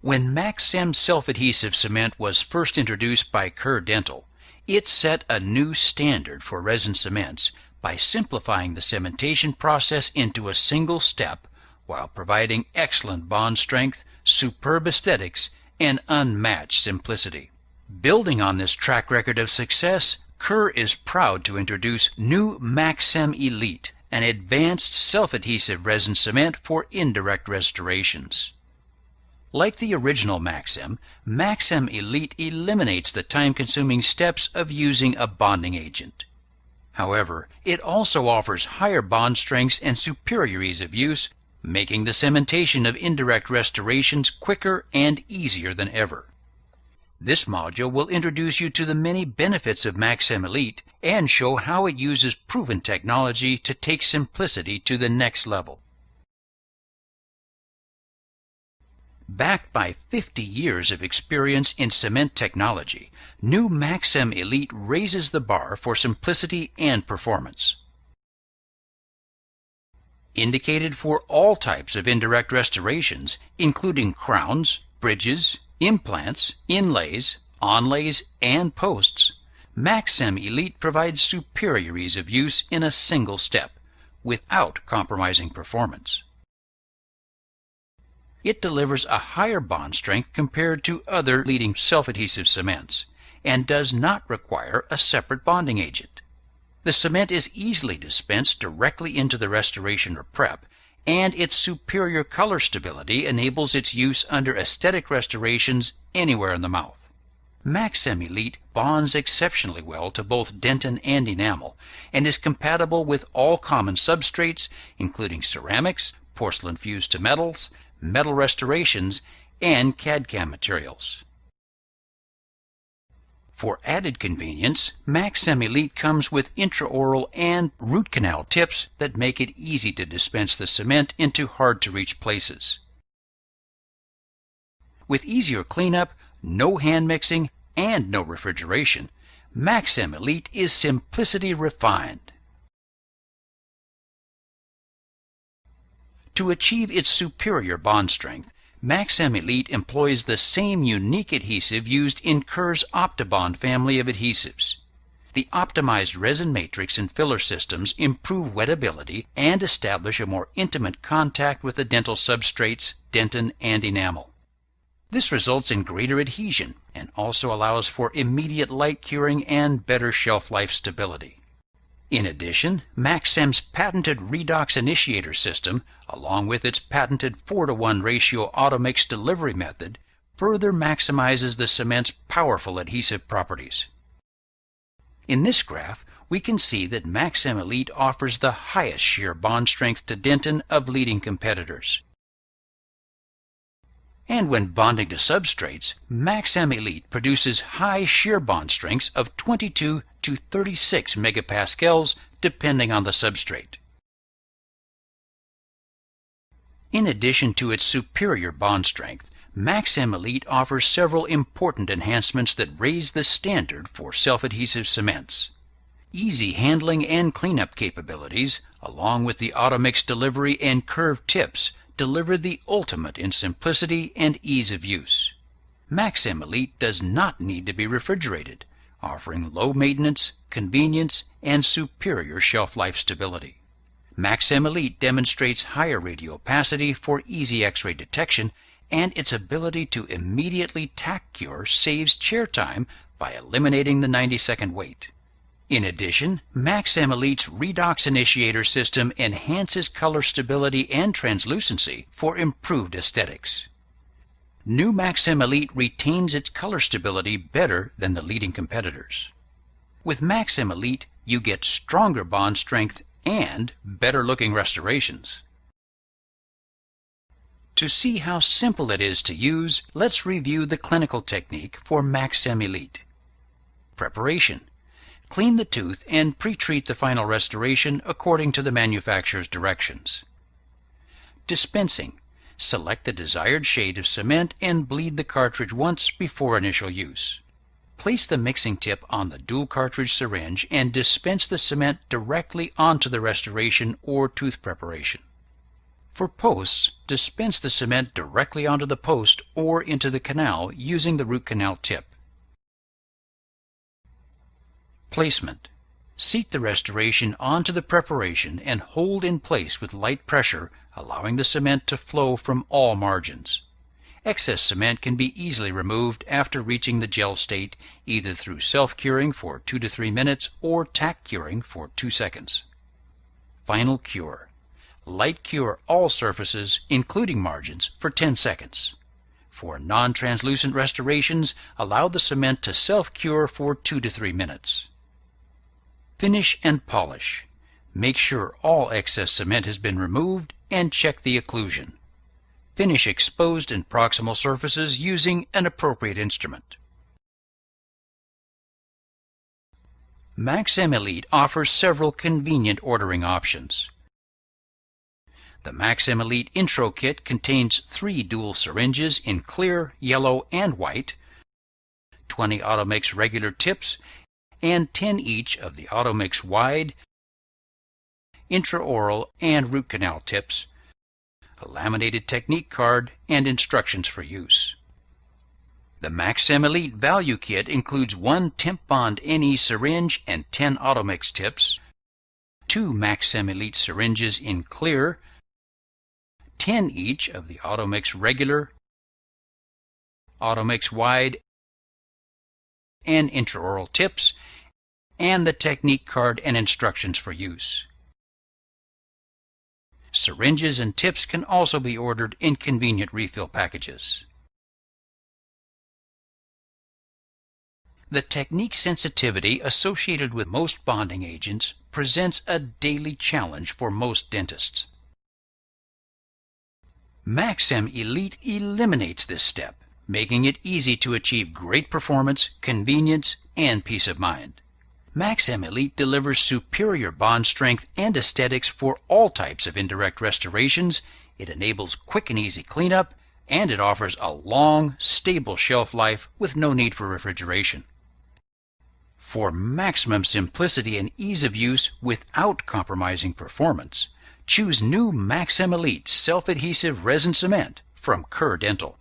When Maxcem self-adhesive cement was first introduced by Kerr Dental, it set a new standard for resin cements by simplifying the cementation process into a single step while providing excellent bond strength, superb aesthetics, and unmatched simplicity. Building on this track record of success, Kerr is proud to introduce new Maxcem Elite, an advanced self-adhesive resin cement for indirect restorations. Like the original Maxcem, Maxcem Elite eliminates the time-consuming steps of using a bonding agent. However, it also offers higher bond strengths and superior ease of use, making the cementation of indirect restorations quicker and easier than ever. This module will introduce you to the many benefits of Maxcem Elite and show how it uses proven technology to take simplicity to the next level. Backed by 50 years of experience in cement technology, new Maxcem Elite raises the bar for simplicity and performance. Indicated for all types of indirect restorations, including crowns, bridges, implants, inlays, onlays, and posts, Maxcem Elite provides superior ease of use in a single step, without compromising performance. It delivers a higher bond strength compared to other leading self-adhesive cements, and does not require a separate bonding agent. The cement is easily dispensed directly into the restoration or prep, and its superior color stability enables its use under aesthetic restorations anywhere in the mouth. Maxcem Elite bonds exceptionally well to both dentin and enamel, and is compatible with all common substrates, including ceramics, porcelain fused to metals, metal restorations, and CAD/CAM materials. For added convenience, Maxcem Elite comes with intraoral and root-canal tips that make it easy to dispense the cement into hard-to-reach places. With easier cleanup, no hand mixing, and no refrigeration, Maxcem Elite is simplicity refined. To achieve its superior bond strength, Maxcem Elite employs the same unique adhesive used in Kerr's OptiBond family of adhesives. The optimized resin matrix and filler systems improve wettability and establish a more intimate contact with the dental substrates, dentin, and enamel. This results in greater adhesion and also allows for immediate light curing and better shelf life stability. In addition, Maxcem's patented redox initiator system, along with its patented 4:1 ratio auto-mix delivery method, further maximizes the cement's powerful adhesive properties. In this graph, we can see that Maxcem Elite offers the highest shear bond strength to dentin of leading competitors. And when bonding to substrates, Maxcem Elite produces high shear bond strengths of 22 to 36 megapascals depending on the substrate. In addition to its superior bond strength, Maxcem Elite offers several important enhancements that raise the standard for self-adhesive cements. Easy handling and cleanup capabilities, along with the auto-mix delivery and curved tips, deliver the ultimate in simplicity and ease of use. Maxcem Elite does not need to be refrigerated, offering low maintenance, convenience, and superior shelf life stability. Maxcem Elite demonstrates higher radiopacity for easy X-ray detection, and its ability to immediately tack cure saves chair time by eliminating the 90-second wait. In addition, Maxcem Elite's redox initiator system enhances color stability and translucency for improved aesthetics. New Maxcem Elite retains its color stability better than the leading competitors. With Maxcem Elite, you get stronger bond strength and better-looking restorations. To see how simple it is to use, let's review the clinical technique for Maxcem Elite. Preparation. Clean the tooth and pre-treat the final restoration according to the manufacturer's directions. Dispensing. Select the desired shade of cement and bleed the cartridge once before initial use. Place the mixing tip on the dual cartridge syringe and dispense the cement directly onto the restoration or tooth preparation. For posts, dispense the cement directly onto the post or into the canal using the root canal tip. Placement. Seat the restoration onto the preparation and hold in place with light pressure, allowing the cement to flow from all margins. Excess cement can be easily removed after reaching the gel state, either through self-curing for 2 to 3 minutes or tack curing for 2 seconds. Final cure. Light cure all surfaces, including margins, for 10 seconds. For non-translucent restorations, allow the cement to self-cure for 2 to 3 minutes. Finish and polish. Make sure all excess cement has been removed and check the occlusion. Finish exposed and proximal surfaces using an appropriate instrument. Maxcem Elite offers several convenient ordering options. The Maxcem Elite Intro Kit contains 3 dual syringes in clear, yellow, and white, 20 Automix regular tips, and 10 each of the Automix wide, intraoral, and root canal tips, a laminated technique card, and instructions for use. The Maxcem Elite Value Kit includes 1 TempBond NE syringe and 10 Automix tips, 2 Maxcem Elite syringes in clear, 10 each of the Automix regular, Automix wide, and intraoral tips, and the technique card and instructions for use. Syringes and tips can also be ordered in convenient refill packages. The technique sensitivity associated with most bonding agents presents a daily challenge for most dentists. Maxcem Elite eliminates this step, making it easy to achieve great performance, convenience, and peace of mind. Maxcem Elite delivers superior bond strength and aesthetics for all types of indirect restorations. It enables quick and easy cleanup, and it offers a long, stable shelf life with no need for refrigeration. For maximum simplicity and ease of use without compromising performance, choose new Maxcem Elite Self-Adhesive Resin Cement from Kerr Dental.